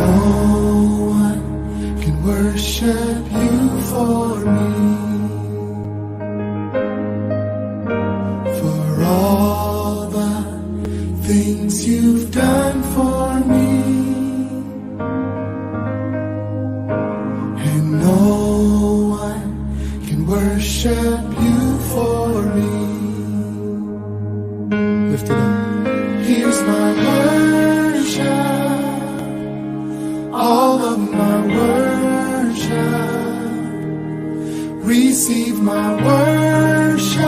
no one can worship you for me. For all the things you've done for me. And no one can worship you for me. Lift it up. Here's my worship, all of my worship. Receive my worship,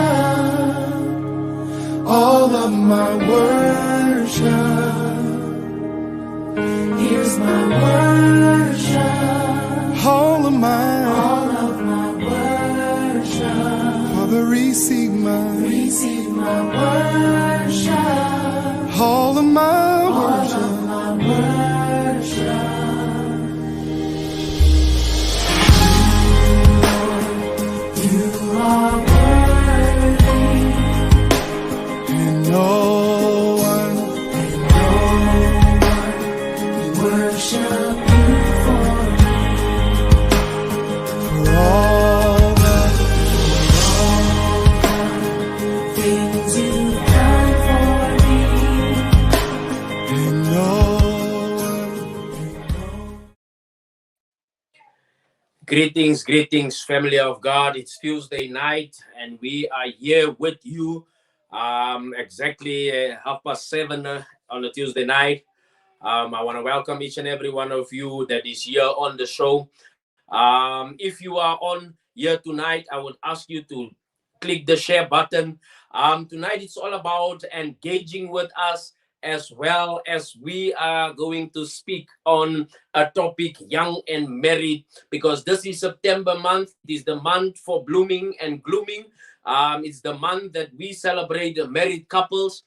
all of my worship. Here's my worship, all of my worship. Father, receive my worship, all of my worship. You are worthy, and no one can worship you for all the things you've done for me, and no one. Greetings, family of God. It's Tuesday night, and we are here with you exactly 7:30 on a Tuesday night. I want to welcome each and every one of you that is here on the show. If you are on here tonight, I would ask you to click the share button. Tonight, it's all about engaging with us, as well as we are going to speak on a topic, young and married, because this is September month. It is the month for blooming and glooming. It's the month that we celebrate the married couples,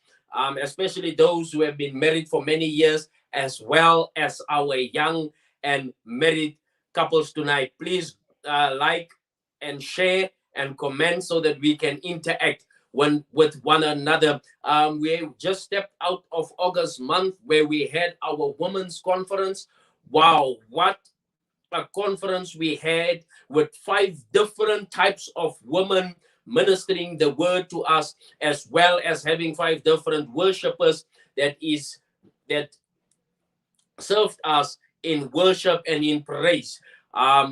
especially those who have been married for many years, as well as our young and married couples tonight. Please like and share and comment so that we can interact with one another. We just stepped out of August month where we had our women's conference. Wow, what a conference we had with 5 different types of women ministering the word to us, as well as having 5 different worshipers that served us in worship and in praise.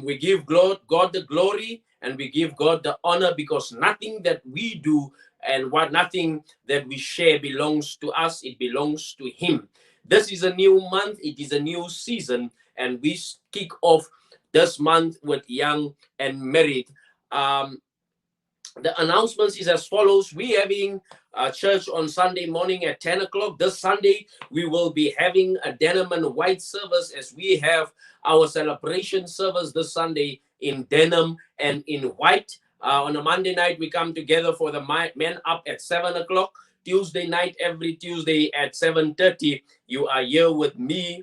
We give God the glory, and we give God the honor, because nothing that we do and nothing that we share belongs to us. It belongs to Him. This is a new month. It is a new season, and we kick off this month with young and married. The announcements is as follows. We having a church on Sunday morning at 10 o'clock. This Sunday, we will be having a denim and white service, as we have our celebration service this Sunday in denim and in white. On a Monday night, we come together for the men up at 7 o'clock. Tuesday night, every Tuesday at 7:30, you are here with me.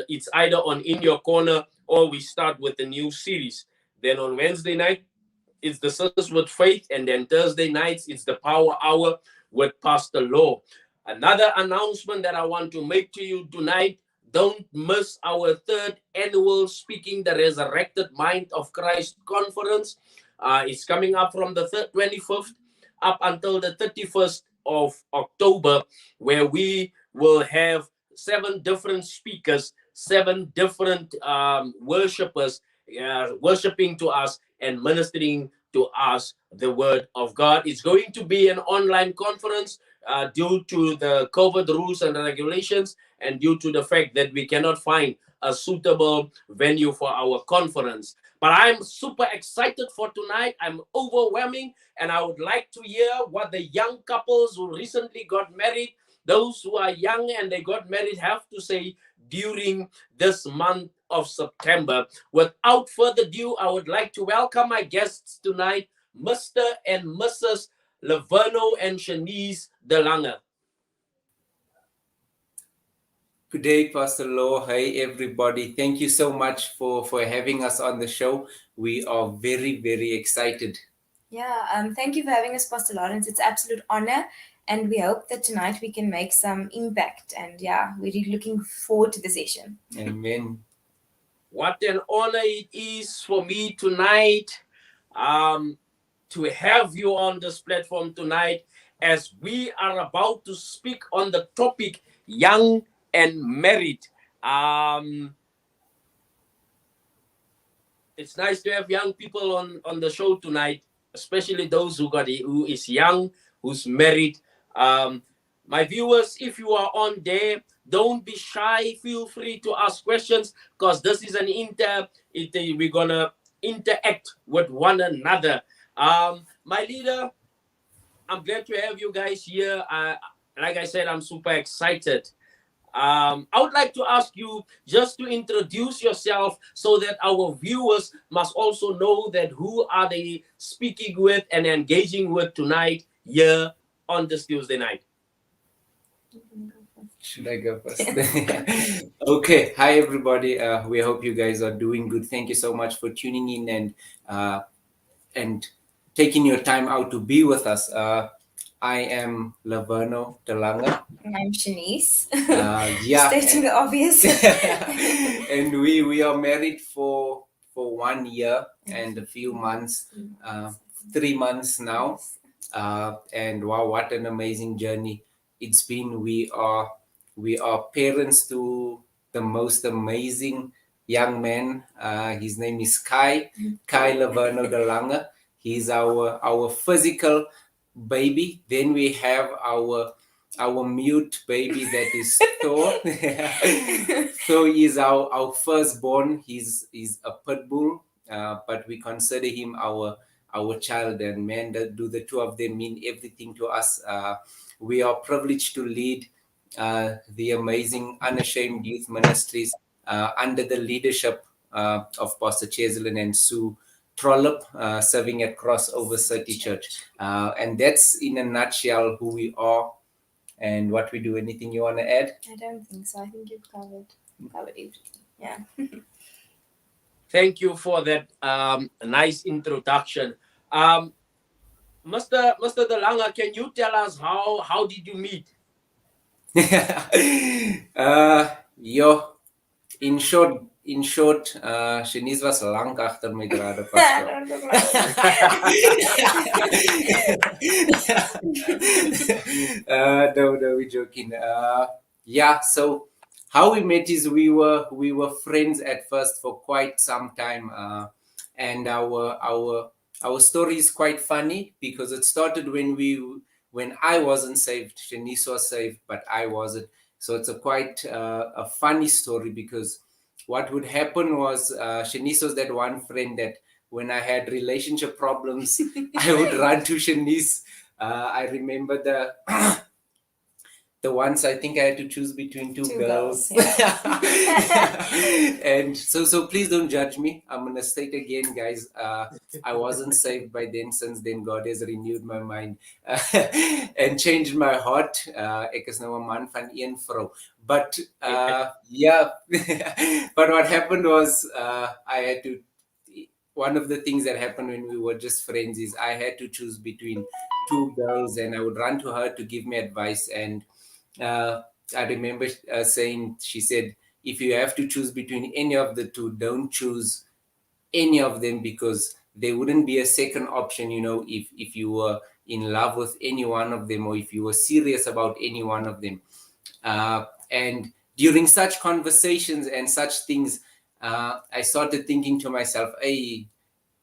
It's either on In Your Corner, or we start with the new series. Then on Wednesday night, it's the Sisters with Faith, and then Thursday nights, it's the Power Hour with Pastor Law. Another announcement that I want to make to you tonight: don't miss our 3rd annual Speaking the Resurrected Mind of Christ conference. It's coming up from the 25th up until the 31st of October, where we will have 7 different speakers, 7 different worshipers worshiping to us and ministering to us the word of God. It's going to be an online conference due to the COVID rules and regulations, and due to the fact that we cannot find a suitable venue for our conference. But I'm super excited for tonight. I'm overwhelming, and I would like to hear what the young couples who recently got married, those who are young and they got married, have to say during this month of September. Without further ado, I would like to welcome my guests tonight, Mr. and Mrs. Laverno and Shanice De Lange. Good day, Pastor Law. Hey, everybody. Thank you so much for having us on the show. We are very, very excited. Yeah, thank you for having us, Pastor Lawrence. It's an absolute honor, and we hope that tonight we can make some impact. And yeah, we're really looking forward to the session. Amen. What an honor it is for me tonight to have you on this platform tonight as we are about to speak on the topic young and married. It's nice to have young people on the show tonight, especially those who is young, who's married. My viewers, if you are on there, don't be shy. Feel free to ask questions because this is an we're gonna interact with one another. My leader, I'm glad to have you guys here. Like I said, I'm super excited. I would like to ask you just to introduce yourself so that our viewers must also know that who are they speaking with and engaging with tonight here on this Tuesday night. Should I go first? Okay. Hi, everybody. We hope you guys are doing good. Thank you so much for tuning in and taking your time out to be with us. I am Laverno Delanga. I'm Shanice. Yeah. Stating the obvious. And we are married for 1 year and a few months, 3 months now. And wow, what an amazing journey it's been. We are parents to the most amazing young man. His name is Kai Laverno Delanga. He's our physical baby. Then we have our mute baby that is Thor. So he's our firstborn. He's a pit bull, but we consider him our child. And man, do the two of them mean everything to us. We are privileged to lead the amazing Unashamed Youth Ministries under the leadership of Pastor Cheslin and Sue Trollop, serving at Crossover City Church. And that's in a nutshell who we are and what we do. Anything you want to add? I don't think so. I think you've covered everything. Yeah. Thank you for that nice introduction. Mr. Delanga, can you tell us how did you meet? In short, Shanice was lank agter my drade No, we're joking. Yeah, so how we met is we were friends at first for quite some time, and our story is quite funny because it started when I wasn't saved. Shanice was saved, but I wasn't. So it's quite a funny story because what would happen was Shanice was that one friend that when I had relationship problems, I would run to Shanice. I remember the once I think I had to choose between two girls. Yeah. And so please don't judge me. I'm going to state again, guys, I wasn't saved by then. Since then, God has renewed my mind and changed my heart. Ek is nou 'n man van een vrou. But yeah, but what happened was I had to, one of the things that happened when we were just friends is I had to choose between two girls and I would run to her to give me advice. And I remember saying, she said, if you have to choose between any of the two, don't choose any of them because there wouldn't be a second option, you know, if you were in love with any one of them or if you were serious about any one of them. And during such conversations and such things, I started thinking to myself, hey,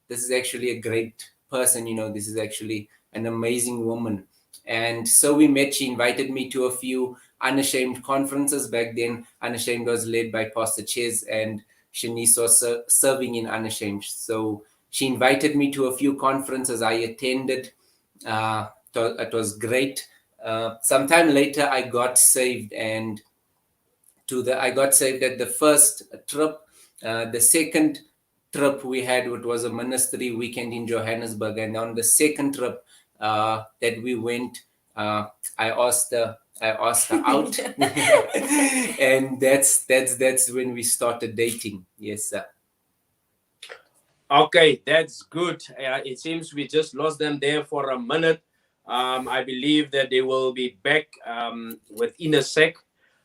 this is actually a great person, you know, this is actually an amazing woman. And so we met. She invited me to a few Unashamed conferences. Back then, Unashamed was led by Pastor Ches and Shanice was serving in Unashamed. So she invited me to a few conferences. I attended. It was great. Sometime later, I got saved, and I got saved at the first trip. The second trip we had, it was a ministry weekend in Johannesburg, and on the second trip that we went, I asked her out, and that's when we started dating. Yes, sir. Okay, that's good. It seems we just lost them there for a minute. I believe that they will be back within a sec.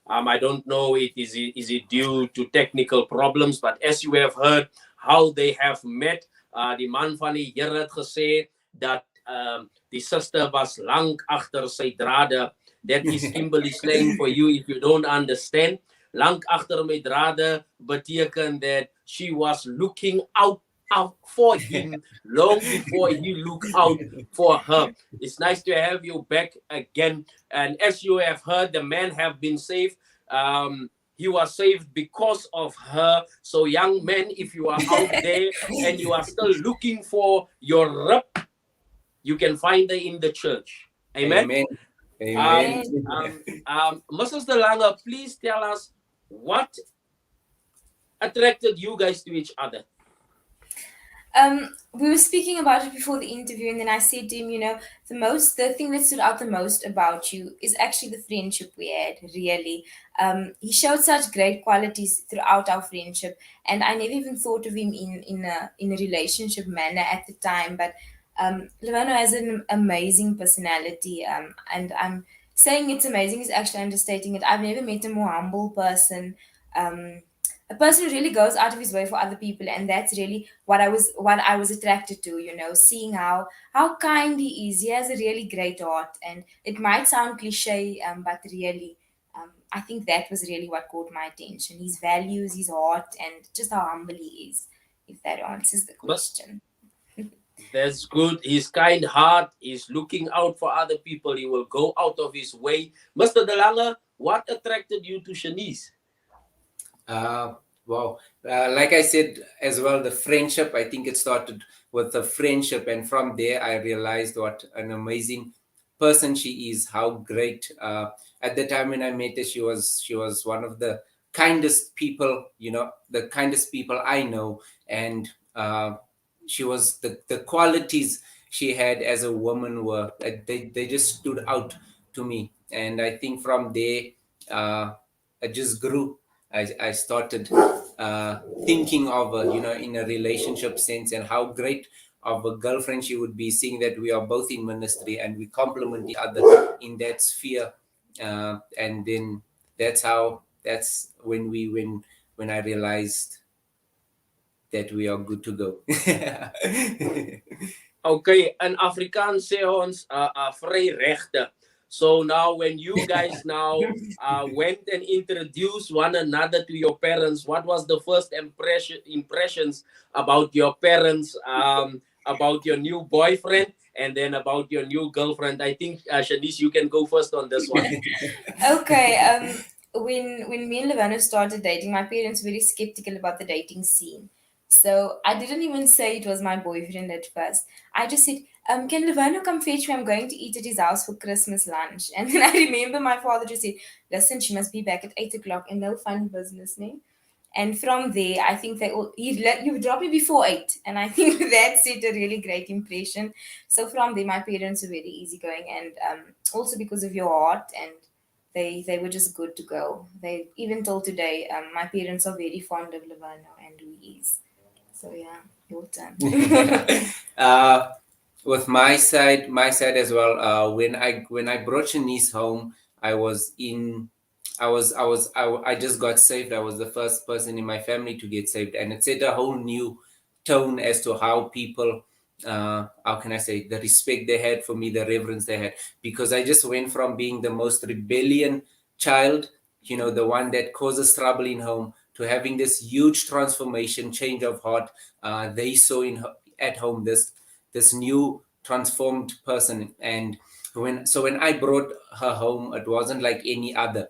I don't know is it due to technical problems, but as you have heard how they have met, die man van die Here het gesê dat die sister was lank agter sy drade. That is Kimberly slang for you if you don't understand. Lank agter my drade beteken that she was looking out for him long before he looked out for her. It's nice to have you back again. And as you have heard, the man have been saved. He was saved because of her. So young men, if you are out there and you are still looking for your rep, you can find her in the church. Amen. Amen. Amen. Mrs. De Lange, please tell us what attracted you guys to each other. We were speaking about it before the interview, and then I said to him, you know, the thing that stood out the most about you is actually the friendship we had, really. He showed such great qualities throughout our friendship, and I never even thought of him in a relationship manner at the time, but Levano has an amazing personality, and I'm saying it's amazing is actually understating it. I've never met a more humble person, a person who really goes out of his way for other people, and that's really what I was attracted to. You know, seeing how kind he is. He has a really great heart, and it might sound cliche, but really. I think that was really what caught my attention. His values, his heart, and just how humble he is, if that answers the question. That's good. His kind heart is looking out for other people. He will go out of his way. Mr. De Lange, what attracted you to Shanice? Wow. Like I said as well, the friendship, I think it started with the friendship. And from there, I realized what an amazing person she is, how great. At the time when I met her, she was one of the kindest people, you know, the kindest people I know. And she was the qualities she had as a woman were, they just stood out to me. And I think from there, I just grew. I started thinking of her, you know, in a relationship sense, and how great of a girlfriend she would be, seeing that we are both in ministry and we complement each other in that sphere. And then that's when I realized that we are good to go. Okay, in Afrikaans sê ons vryregte. So now when you guys now went and introduced one another to your parents, what was the first impressions about your parents, about your new boyfriend, and then about your new girlfriend? I think, Shanice, you can go first on this one. Okay. When me and Levano started dating, my parents were very skeptical about the dating scene. So I didn't even say it was my boyfriend at first. I just said, can Levano come fetch me? I'm going to eat at his house for Christmas lunch. And then I remember my father just said, listen, she must be back at 8 o'clock, and no fun business, name. And from there, I think you drop me before 8. And I think that set a really great impression. So from there, my parents were very easygoing, and also because of your heart, and they were just good to go. They even till today, my parents are very fond of Levano and who he is. So yeah, your turn. With my side as well. When I brought Shanice home, I just got saved. I was the first person in my family to get saved, and it set a whole new tone as to how people, how can I say, the respect they had for me, the reverence they had, because I just went from being the most rebellion child, you know, the one that causes trouble in home, to having this huge transformation, change of heart. They saw at home this new transformed person. And when I brought her home, it wasn't like any other.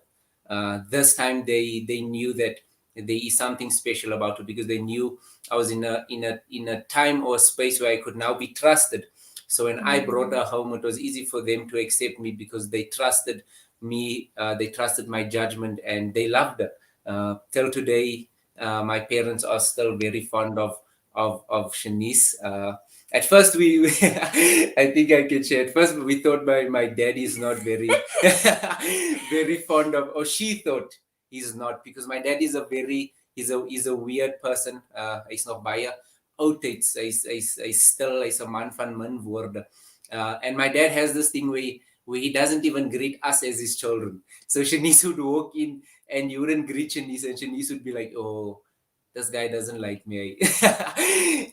This time they knew that there is something special about her, because they knew I was in a time or space where I could now be trusted. So when I brought her home, it was easy for them to accept me, because they trusted me, they trusted my judgment, and they loved her. Till today, my parents are still very fond of Shanice. At first, I think I can share. At first, we thought my daddy is not very, very fond of, or she thought he's not, because my dad is he's a weird person. He's not baie oud. He's still a man van min woorde. And my dad has this thing where where he doesn't even greet us as his children. So Shanice would walk in and you wouldn't greet Shanice, and Shanice would be like, oh, this guy doesn't like me.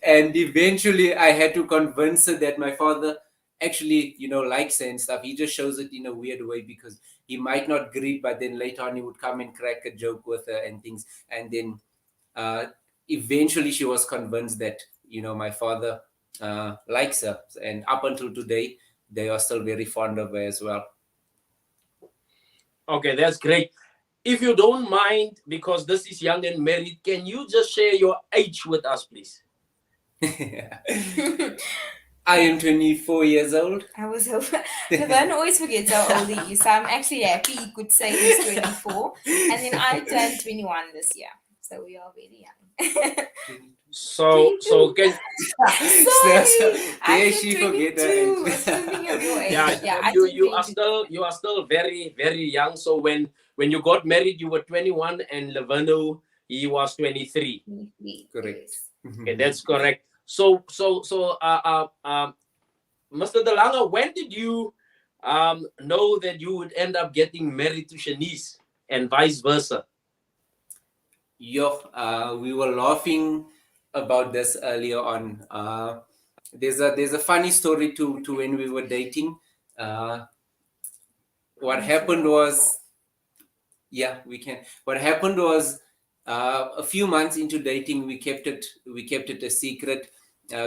And eventually I had to convince her that my father actually, likes her and stuff. He just shows it in a weird way because he might not greet, but then later on he would come and crack a joke with her and things. And then eventually she was convinced that, my father likes her. And up until today, they are still very fond of her as well. Okay, that's great. If you don't mind, because this is Young and Married, can you just share your age with us, please? I am 24 years old. I was hoping. Laverne always forgets how old he is, so I'm actually happy he could say he's 24. And then I turned 21 this year, so we are very young. So can Sorry, I Yeah, said she forget 22. her I was thinking of your age. yeah, I you said are still very, very young. So when you got married, you were 21, and Laverne, he was 23. 23. Correct. Yes. Okay, that's correct. So Mr. Delanga, when did you know that you would end up getting married to Shanice and vice versa? We were laughing about this earlier on. There's a funny story to when we were dating. What happened was, we can. What happened was, a few months into dating, we kept it a secret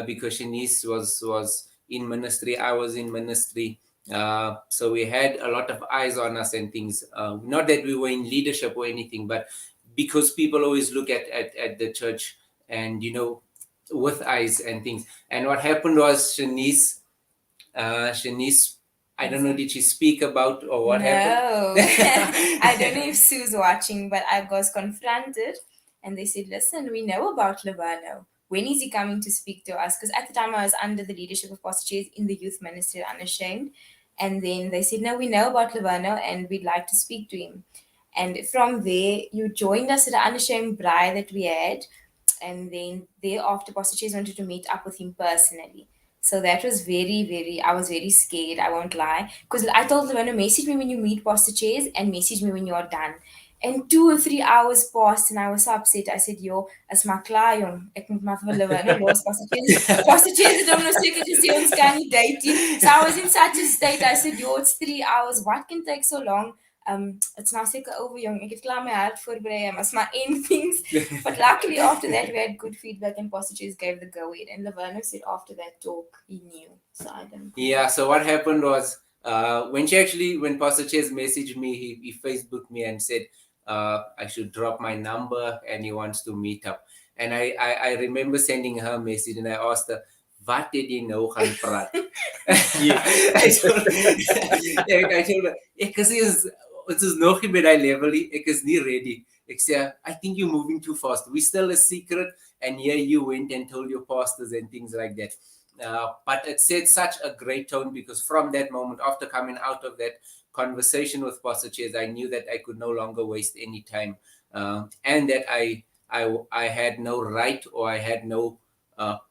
because Shanice was in ministry, I was in ministry. So we had a lot of eyes on us and things. Not that we were in leadership or anything, but because people always look at the church and with eyes and things. And what happened was Shanice, I don't know, did she speak about or what happened? I don't know if Sue's watching, but I was confronted and they said, listen, we know about Laverne. When is he coming to speak to us? Because at the time I was under the leadership of Pastor Chase in the youth ministry at Unashamed. And then they said, no, we know about Laverne and we'd like to speak to him. And from there, you joined us at the Unashamed Braai that we had. And then thereafter, Pastor Chase wanted to meet up with him personally. So that was I was very scared, I won't lie. Because I told Laverne, message me when you meet Pastor Chase and message me when you are done. And 2 or 3 hours passed and I was so upset. I said, yo, as my klaar, jong. Ek moet maar vir Laverne los. Pastor Chase het hom nou seker gesê ons kan nie date nie. So I was in such a state. I said, yo, it's 3 hours. What can take so long? It's now seker over, jong. Ek het klaar my hart voorberei. I must my end things. But luckily after that we had good feedback and Pastor Chase gave the go ahead. And Laverne said after that talk he knew. So I don't. Yeah. So what happened was when Pastor Chase messaged me, he Facebooked me and said I should drop my number and he wants to meet up. And I remember sending her a message and I asked her, wat het jy nou gaan praat? I told her, ek is nog nie by daai level nie, ek is nie ready. Ek sê, I think you're moving too fast. We're still a secret and here you went and told your pastors and things like that. But it set such a great tone because from that moment, after coming out of that conversation with Pastor Chase, I knew that I could no longer waste any time and that I had no right or I had no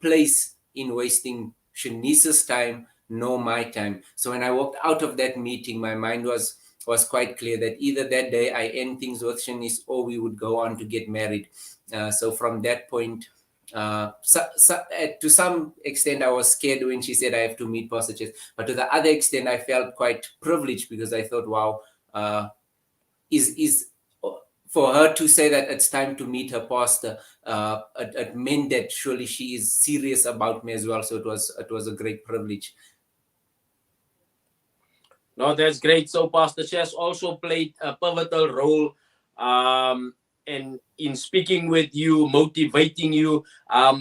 place in wasting Shanice's time nor my time. So when I walked out of that meeting, my mind was quite clear that either that day I end things with Shanice or we would go on to get married. So from that point, to some extent, I was scared when she said I have to meet Pastor Chase. But to the other extent, I felt quite privileged because I thought, wow, is for her to say that it's time to meet her pastor, it meant that surely she is serious about me as well. So it was a great privilege. No, that's great. So Pastor Chase also played a pivotal role in speaking with you, motivating you,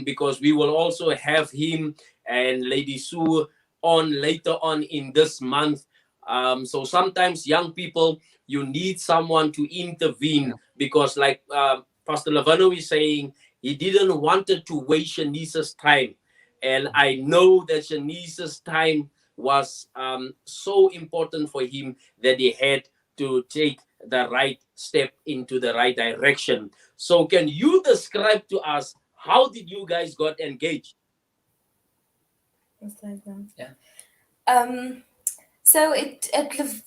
because we will also have him and Lady Sue on later on in this month. So sometimes young people, you need someone to intervene because like Pastor Laverne is saying, he didn't want to waste Shanice's time. And I know that Shanice's time was so important for him that he had to take the right step into the right direction. So can you describe to us, how did you guys got engaged? Yeah. So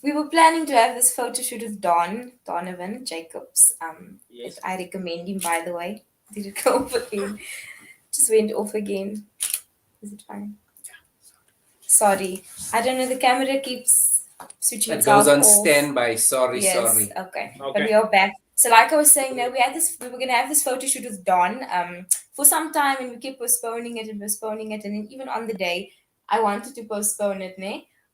we were planning to have this photo shoot with Donovan Jacobs. Yes. I recommend him, by the way. Did it go off again? Just went off again. Is it fine? Sorry, I don't know. The camera keeps switching It itself goes on off. standby. Sorry. Okay. But Okay. we are back. So like I was saying, we were gonna have this photo shoot with Don for some time, and we kept postponing it, and then even on the day I wanted to postpone it,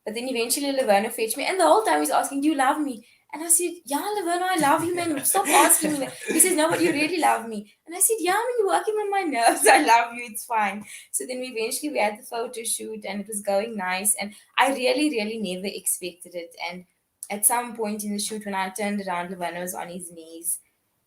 but then eventually Laverno fetched me, and the whole time he's asking, "Do you love me?" And I said, "Yeah, Laverno, I love you, man. Stop asking me that." He says, "No, but you really love me." And I said, "Yeah, I mean, you're working on my nerves. I love you. It's fine." So then we had the photo shoot, and it was going nice, and I really, really never expected it, and at some point in the shoot when I turned around, Laverno was on his knees,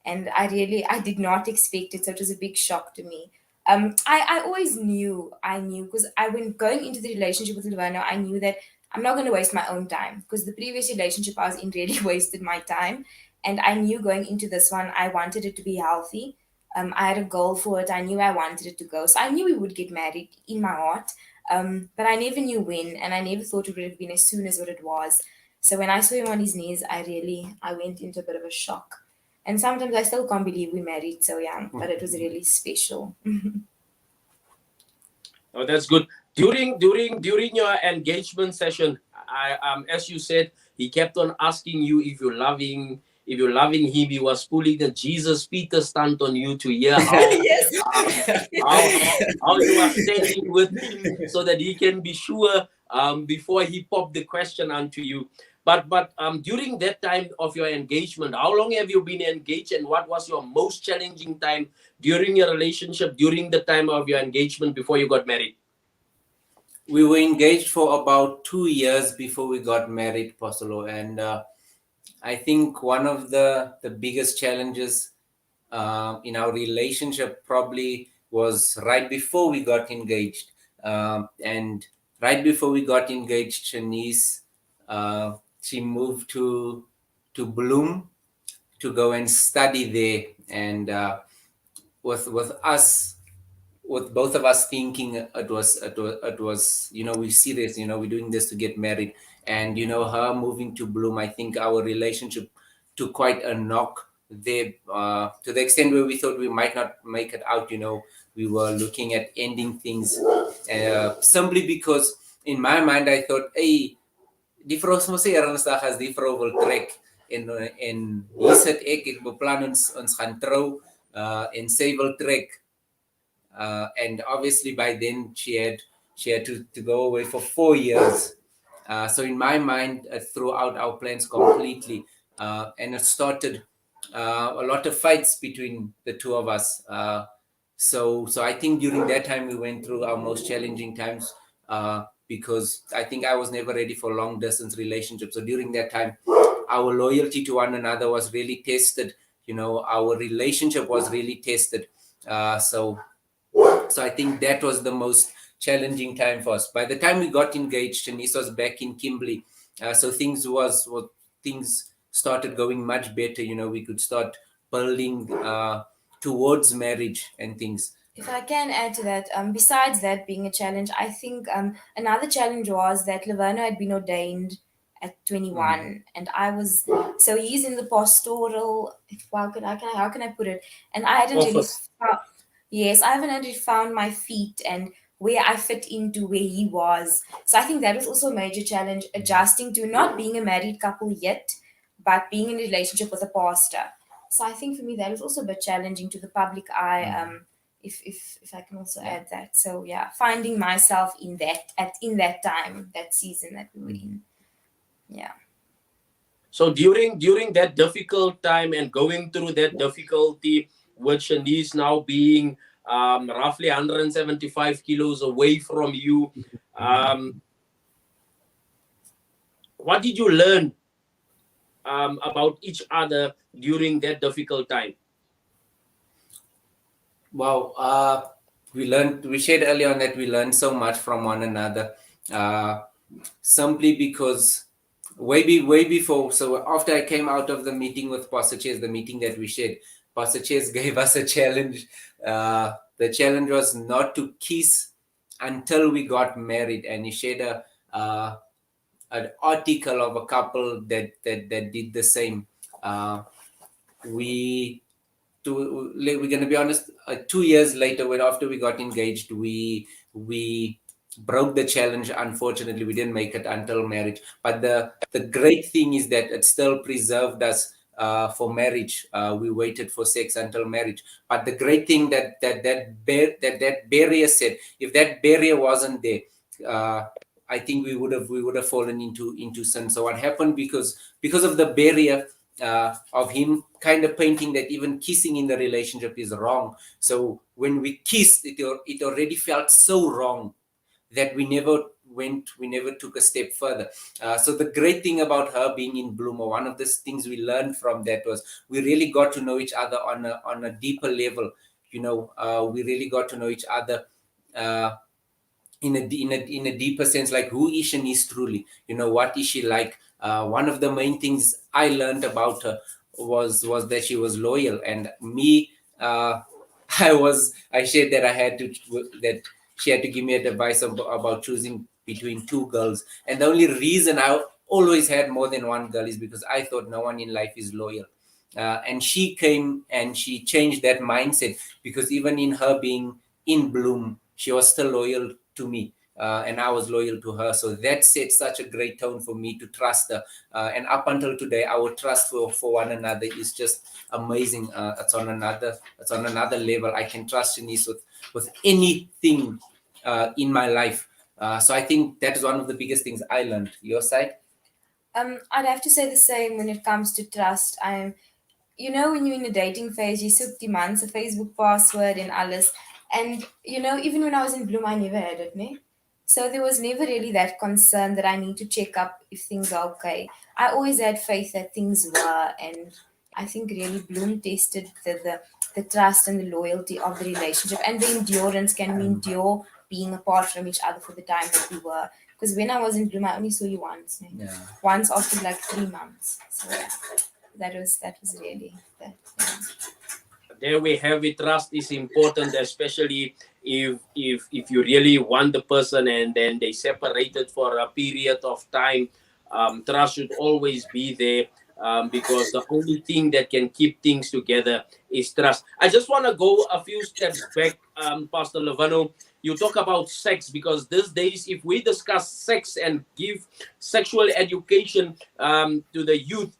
and I did not expect it, so it was a big shock to me. I always I knew because when going into the relationship with Laverno, I knew that I'm not going to waste my own time, because the previous relationship I was in really wasted my time, and I knew going into this one I wanted it to be healthy. I had a goal for it. I knew I wanted it to go, so I knew we would get married in my heart. But I never knew when, and I never thought it would have been as soon as what it was. So when I saw him on his knees, I went into a bit of a shock. And sometimes I still can't believe we married so young, but it was really special. Oh, that's good. During your engagement session, as you said, he kept on asking you if you're loving him. He was pulling a Jesus Peter stunt on you to hear Yes. how you are standing with him, so that he can be sure before he popped the question onto you. But during that time of your engagement, how long have you been engaged, and what was your most challenging time during your relationship, during the time of your engagement before you got married? We were engaged for about 2 years before we got married, Posolo, and I think one of the biggest challenges in our relationship probably was right before we got engaged. And right before we got engaged, Shanice, she moved to Bloom to go and study there, and with both of us thinking it was we're serious, we're doing this to get married, and her moving to Bloom, I think our relationship took quite a knock there, to the extent where we thought we might not make it out. We were looking at ending things, simply because in my mind I thought, hey, die vrou is mos nie ernstig as die vrou wil trek, en hier sit ek beplan ons gaan trou, en sy wil trek. And obviously by then she had to go away for 4 years. So in my mind, it threw out our plans completely, and it started a lot of fights between the two of us. So I think during that time we went through our most challenging times, because I think I was never ready for long distance relationships. So during that time, our loyalty to one another was really tested. Our relationship was really tested. So I think that was the most challenging time for us. By the time we got engaged, Shanice was back in Kimberley, so things started going much better. We could start building towards marriage and things. If I can add to that, besides that being a challenge, I think another challenge was that Laverno had been ordained at 21, and I was, so he's in the pastoral. How can I put it? And I hadn't really Yes, I haven't really found my feet and where I fit into where he was. So I think that was also a major challenge, adjusting to not being a married couple yet, but being in a relationship with a pastor. So I think for me that was also a bit challenging to the public eye. If I can also add that. So yeah, finding myself in that time, that season that we were in. Yeah. So during that difficult time and going through that difficulty, with Shanice now being roughly 175 kilos away from you, what did you learn about each other during that difficult time? Wow, we shared earlier on that we learned so much from one another, simply because way before, so after I came out of the meeting with Pastor Ches, the meeting that we shared, Pastor Ches gave us a challenge. The challenge was not to kiss until we got married, and he shared an article of a couple that did the same. We're going to be honest. 2 years later, when after we got engaged, we broke the challenge. Unfortunately, we didn't make it until marriage. But the great thing is that it still preserved us for marriage. We waited for sex until marriage. But the great thing that barrier said, if that barrier wasn't there, I think we would have fallen into sin. So what happened, because of the barrier of him kind of painting that even kissing in the relationship is wrong. So when we kissed, it already felt so wrong that we never took a step further. So the great thing about her being in Bloom, or one of the things we learned from that, was we really got to know each other on a deeper level. We really got to know each other in a deeper sense, like who is Shanice truly? What is she like? One of the main things I learned about her was that she was loyal, and me, I shared that she had to give me advice about choosing between two girls, and the only reason I always had more than one girl is because I thought no one in life is loyal. And she came and she changed that mindset, because even in her being in Bloom, she was still loyal to me. And I was loyal to her. So that set such a great tone for me to trust her. And up until today, our trust for one another is just amazing. It's on another level. I can trust Shanice with anything in my life. So I think that is one of the biggest things I learned. Your side? I'd have to say the same when it comes to trust. When you're in a dating phase, you took demands a Facebook password and alles. And, even when I was in Bloom, I never had it, ne? So there was never really that concern that I need to check up if things are okay. I always had faith that things were, and I think really Bloom tested the trust and the loyalty of the relationship and the endurance. Can we endure being apart from each other for the time that we were? Because when I was in Bloom, I only saw you once, ne? Yeah. Once after like 3 months. So yeah, that was really that. Yeah. There we have it. Trust is important, especially if you really want the person and then they separated for a period of time. Trust should always be there, because the only thing that can keep things together is trust. I just want to go a few steps back, Pastor Lovano. You talk about sex, because these days, if we discuss sex and give sexual education to the youth,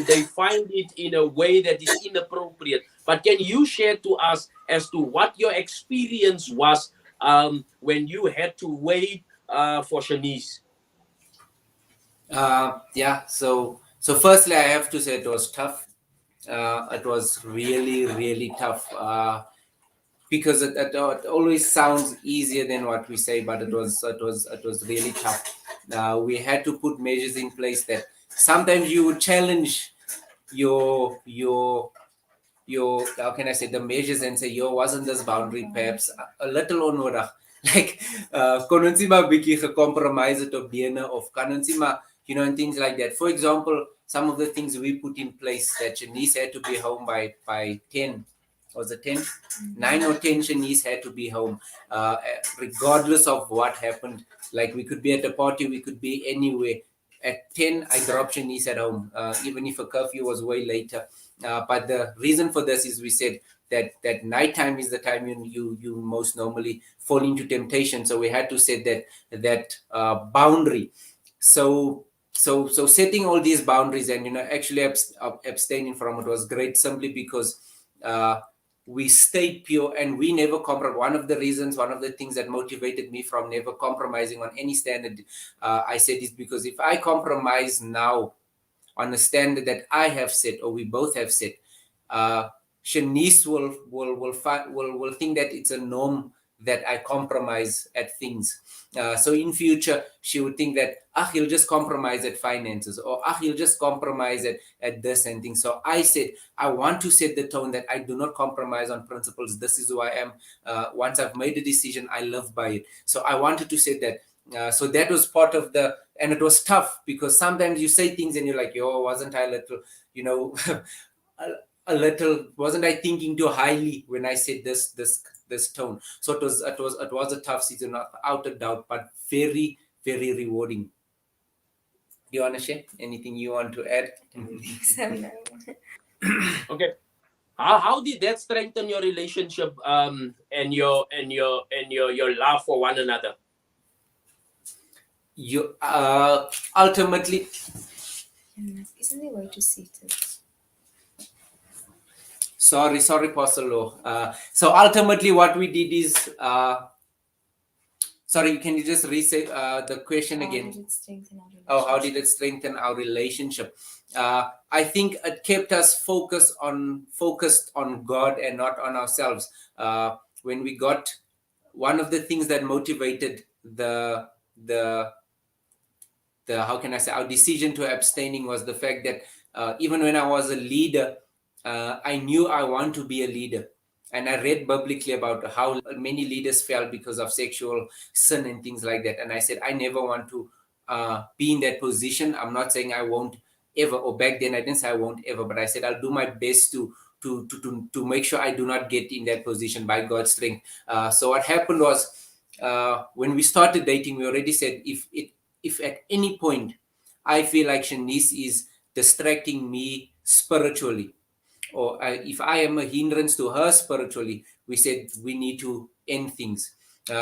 they find it in a way that is inappropriate. But can you share to us as to what your experience was when you had to wait for Shanice? Yeah. So firstly, I have to say it was tough. It was really, really tough. Because it always sounds easier than what we say, but it was really tough. We had to put measures in place that sometimes you would challenge your how can I say, the measures, and say, wasn't this boundary perhaps a little onnodig? Like kon ons nie maar bietjie gecompromise het op bene, of kan ons nie maar, and things like that. For example, some of the things we put in place, that Shanice had to be home by 10. Was it 10? 9 or 10, Shanice had to be home, regardless of what happened. Like, we could be at a party, we could be anywhere. At 10, I dropped Shanice at home, even if a curfew was way later. But the reason for this is, we said that nighttime is the time you most normally fall into temptation. So we had to set that boundary. So setting all these boundaries and actually abstaining from it was great, simply because we stayed pure and we never compromised. One of the things that motivated me from never compromising on any standard, I said, is because if I compromise now on a standard that I have set, or we both have set, Shanice will think that it's a norm that I compromise at things. So in future, she would think that, he'll just compromise at finances, or he'll just compromise at this and things. So I said, I want to set the tone that I do not compromise on principles. This is who I am. Once I've made a decision, I live by it. So I wanted to say that. So that was part of and it was tough, because sometimes you say things and you're like, wasn't I a little, a little, wasn't I thinking too highly when I said this tone? So it was a tough season, without a doubt, but very, very rewarding. you want to share anything you want to add? I don't think so, no. Okay. How did that strengthen your relationship and your love for one another? You ultimately, Isn't there a way to see it? sorry, Pastor Lo. So ultimately, what we did is, sorry, can you just reset the question again? How did it strengthen our relationship? Oh, how did it strengthen our relationship? I think it kept us focused on God and not on ourselves. When we got, one of the things that motivated the how can I say, our decision to abstaining was the fact that even when I was a leader, I knew I want to be a leader. And I read biblically about how many leaders fell because of sexual sin and things like that. And I said, I never want to be in that position. I'm not saying I won't ever, or back then I didn't say I won't ever, but I said I'll do my best to make sure I do not get in that position by God's strength. So what happened was, when we started dating, we already said, if at any point I feel like Shanice is distracting me spiritually, or if I am a hindrance to her spiritually, we said we need to end things.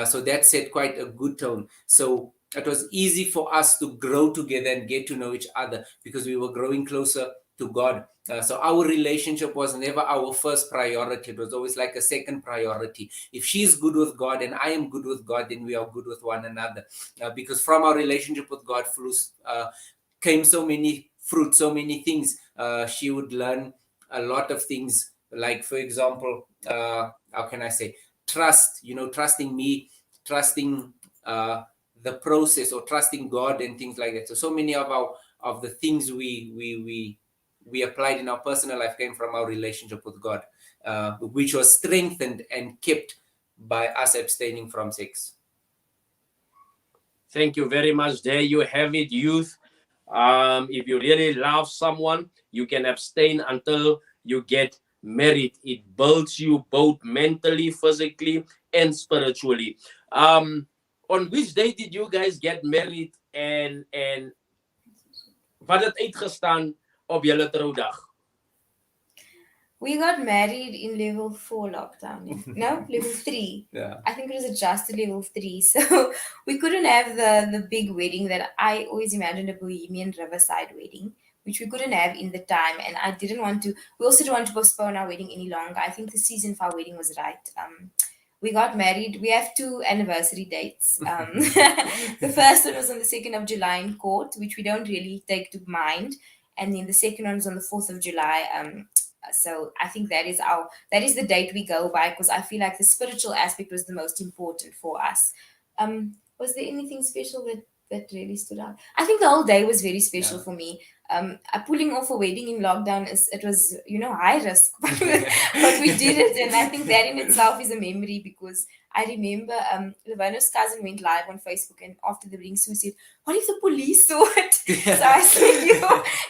So that set quite a good tone. So it was easy for us to grow together and get to know each other because we were growing closer to God. So our relationship was never our first priority. It was always like a second priority. If she's good with God and I am good with God, then we are good with one another. Because from our relationship with God came so many fruits, so many things. She would learn a lot of things, like, for example, how can I say, trust, trusting me, trusting the process, or trusting God and things like that. So many of the things we applied in our personal life came from our relationship with God, which was strengthened and kept by us abstaining from sex. Thank you very much. There you have it, youth. If you really love someone, you can abstain until you get married. It builds you both mentally, physically, and spiritually. On which day did you guys get married and wat het uitgestaan op julle troudag? We got married in level 4 lockdown. No, level 3. Yeah. I think it was adjusted level 3. So we couldn't have the big wedding that I always imagined, a Bohemian Riverside wedding, which we couldn't have in the time. And I didn't want to, we also didn't want to postpone our wedding any longer. I think the season for our wedding was right. We got married. We have 2 anniversary dates. The first one was on the 2nd of July in court, which we don't really take to mind. And then the second one was on the 4th of July. So I think that is the date we go by, because I feel like the spiritual aspect was the most important for us. Was there anything special that really stood out? I think the whole day was very special for me. Pulling off a wedding in lockdown was high risk, but we did it, and I think that in itself is a memory, because I remember Levano's cousin went live on Facebook, and after the wedding, Sue said, "What if the police saw it?" So I said,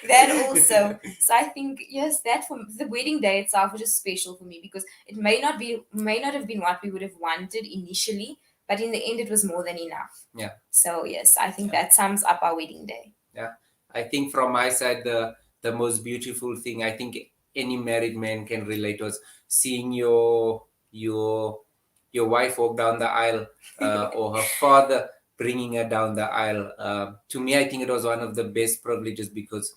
that also. So I think, yes, that for the wedding day itself was just special for me, because it may not have been what we would have wanted initially, but in the end, it was more than enough. Yeah. So yes, I think that sums up our wedding day. Yeah. I think from my side, the most beautiful thing I think any married man can relate was seeing your wife walk down the aisle, or her father bringing her down the aisle. To me, I think it was one of the best privileges, because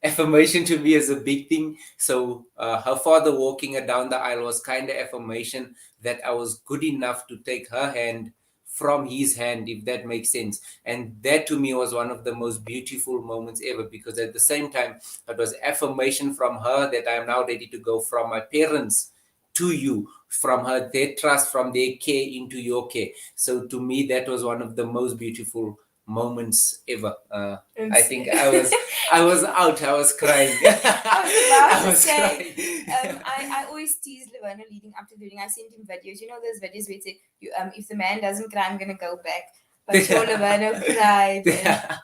affirmation to me is a big thing. So her father walking her down the aisle was kind of affirmation that I was good enough to take her hand from his hand, if that makes sense. And that to me was one of the most beautiful moments ever, because at the same time, it was affirmation from her that I am now ready to go from my parents to you, from her, their trust, from their care into your care. So to me, that was one of the most beautiful moments ever. I think I was out. I was crying. I was crying. I always tease Levano leading up to the wedding. I sent him videos. Those videos where it say, if the man doesn't cry, I'm gonna go back. But poor Levano cried.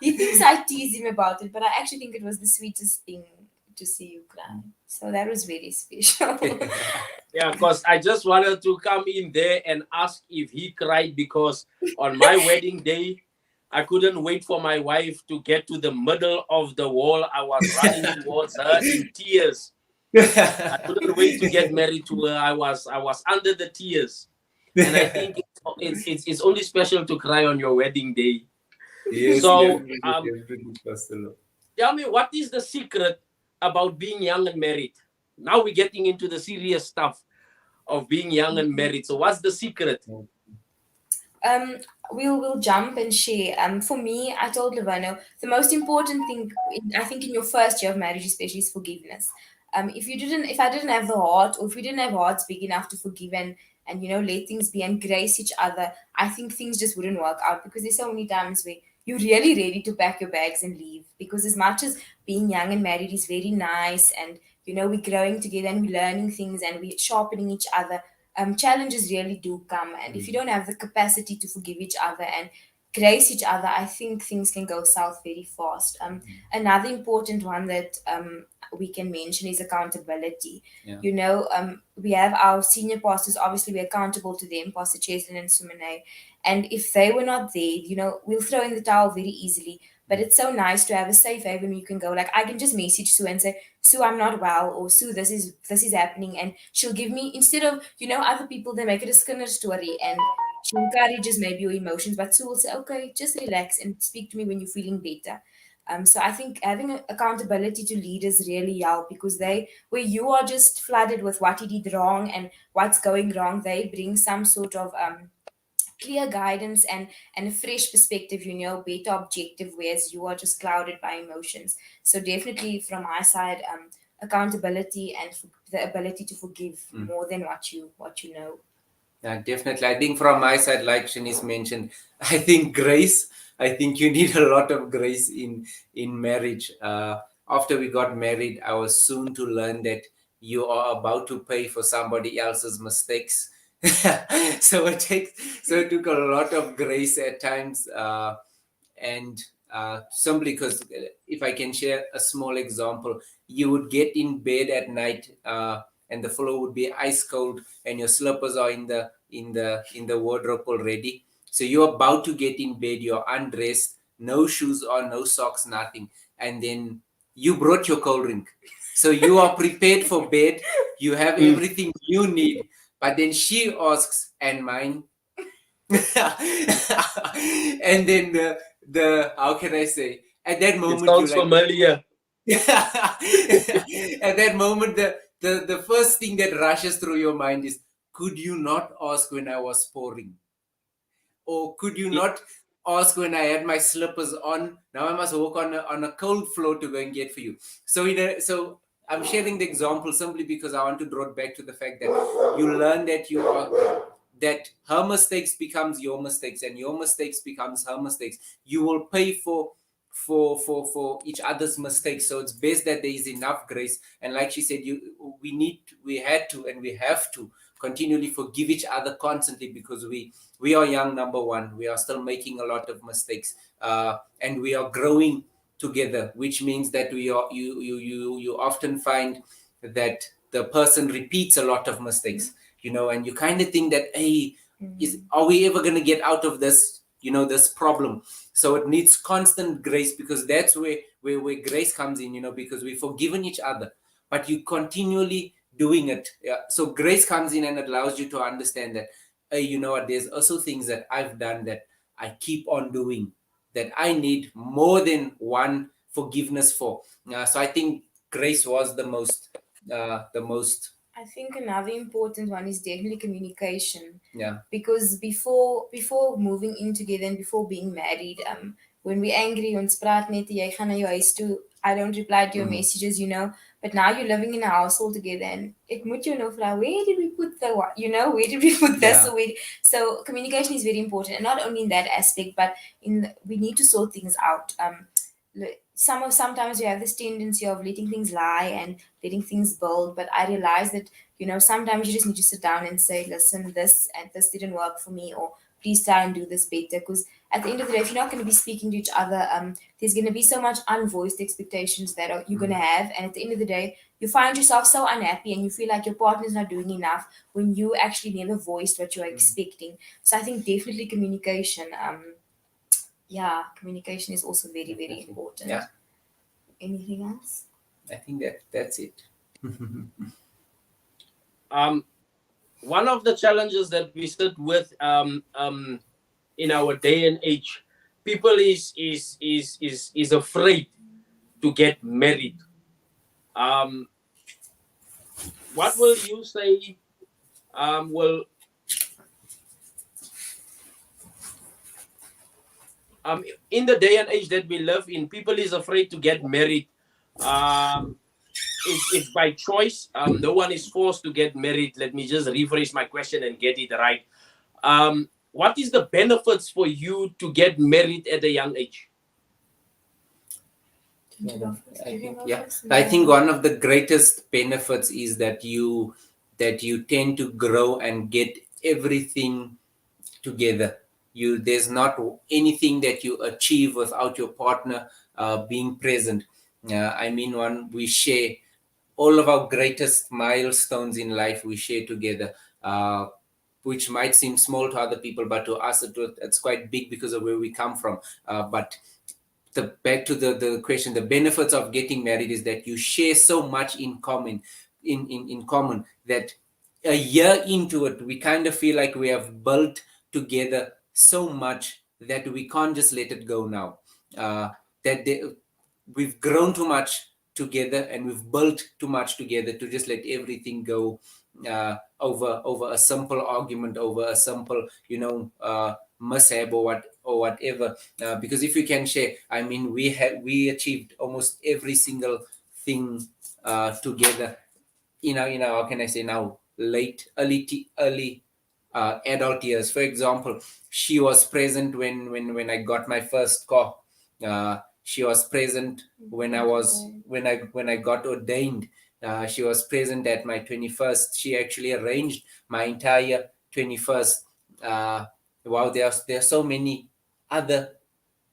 He thinks I tease him about it, but I actually think it was the sweetest thing to see you cry. So that was very special. Yeah, because I just wanted to come in there and ask if he cried, because on my wedding day, I couldn't wait for my wife to get to the middle of the wall. I was running towards her in tears. I couldn't wait to get married to her. I was under the tears. And I think it's only special to cry on your wedding day. Yes, So, definitely, Pastor Lo. tell me, what is the secret about being young and married? Now we're getting into the serious stuff of being young and married. So what's the secret? We'll jump and share. For me, I told Lavano the most important thing I think in your first year of marriage, especially, is forgiveness. If I didn't have the heart, or if we didn't have hearts big enough to forgive and let things be and grace each other, I think things just wouldn't work out, because there's so many times where you're really ready to pack your bags and leave, because as much as being young and married is very nice, and we're growing together and we're learning things and we're sharpening each other, challenges really do come. And if you don't have the capacity to forgive each other and grace each other, I think things can go south very fast. Another important one that we can mention is accountability. Yeah. We have our senior pastors, obviously we're accountable to them, Pastor Cheslin and Sumane. And if they were not there, we'll throw in the towel very easily. But it's so nice to have a safe haven where you can go. Like, I can just message Sue and say, Sue, I'm not well, or Sue, this is happening, and she'll give me, instead of other people, they make it a Skinner story and she encourages maybe your emotions, but Sue will say, okay, just relax and speak to me when you're feeling better. So I think having accountability to leaders really help, because where you are just flooded with what he did wrong and what's going wrong, they bring some sort of clear guidance and a fresh perspective, better objective, whereas you are just clouded by emotions. So definitely from my side, accountability and the ability to forgive more than what you know. Yeah, definitely. I think from my side, like Shanice mentioned, I think grace. I think you need a lot of grace in marriage. After we got married, I was soon to learn that you are about to pay for somebody else's mistakes. So it took a lot of grace at times, and simply because, if I can share a small example, you would get in bed at night, and the floor would be ice cold, and your slippers are in the wardrobe already. So you're about to get in bed, you're undressed, no shoes on, no socks, nothing, and then you brought your cold drink. So you are prepared for bed, you have everything you need, but then she asks, and mine? And then the how can I say, at that moment, It sounds familiar. at that moment, the first thing that rushes through your mind is, could you not ask when I was pouring? Or could you not ask when I had my slippers on? Now I must walk on a cold floor to go and get for you. So I'm sharing the example simply because I want to draw it back to the fact that you learn that her mistakes becomes your mistakes, and your mistakes becomes her mistakes. You will pay for each other's mistakes. So it's best that there is enough grace. And like she said, we have to continually forgive each other constantly, because we are young. Number one, we are still making a lot of mistakes, and we are growing together, which means that you often find that the person repeats a lot of mistakes, and you kind of think that, hey, are we ever going to get out of this this problem? So it needs constant grace, because that's where grace comes in, because we've forgiven each other, but you continually doing it. So grace comes in and it allows you to understand that, hey, what, there's also things that I've done that I keep on doing, that I need more than one forgiveness for. So I think grace was the most I think another important one is definitely communication. Yeah. Because before moving in together and before being married, when we're angry, ons praat net, jy gaan na jou huis toe, I don't reply to your messages, But now you're living in a household together, and it moet you know, where did we put where did we put this? Yeah. Or so communication is very important, and not only in that aspect, but we need to sort things out. Sometimes we have this tendency of letting things lie and letting things build, but I realize that sometimes you just need to sit down and say, listen, this didn't work for me, or please try and do this better. Because at the end of the day, if you're not going to be speaking to each other, there's going to be so much unvoiced expectations that you're going to have, and at the end of the day, you find yourself so unhappy and you feel like your partner's not doing enough when you actually never voiced what you're expecting. So I think definitely communication. yeah, communication is also very, very Definitely. important. Yeah. Anything else? I think that's it. One of the challenges that we sit with in our day and age, people is afraid to get married. Um, what will you say? Will in the day and age that we live in, people is afraid to get married. Um, it's by choice. No one is forced to get married. Let me just rephrase my question and get it right. What is the benefits for you to get married at a young age? I think one of the greatest benefits is that you tend to grow and get everything together. There's not anything that you achieve without your partner being present. I mean, we share all of our greatest milestones in life. We share together. Which might seem small to other people, but to us it's quite big because of where we come from. But back to the question, the benefits of getting married is that you share so much in common, in common, that a year into it, we kind of feel like we have built together so much that we can't just let it go now. We've grown too much together and we've built too much together to just let everything go over a simple argument, over a simple, mishap or whatever. Because if you can share, I mean, we achieved almost every single thing together. How can I say now? Early adult years. For example, she was present when I got my first car. She was present when I got ordained. She was present at my 21st. She actually arranged my entire 21st. Wow, there are so many other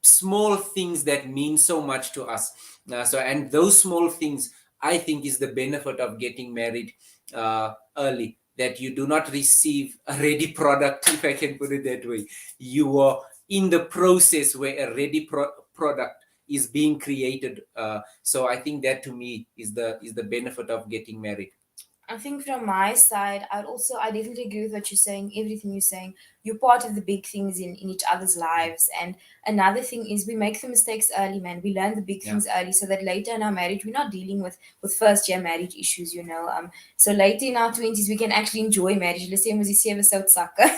small things that mean so much to us. And those small things, I think, is the benefit of getting married early. That you do not receive a ready product, if I can put it that way. You are in the process where a ready product is being created. So I think that to me is the benefit of getting married. I think from my side, I definitely agree with what you're saying, everything you're saying. You're part of the big things in each other's lives. And another thing is we make the mistakes early, man. We learn the big things early so that later in our marriage, we're not dealing with first year marriage issues, So later in our 20s, we can actually enjoy marriage. Let's say, soccer.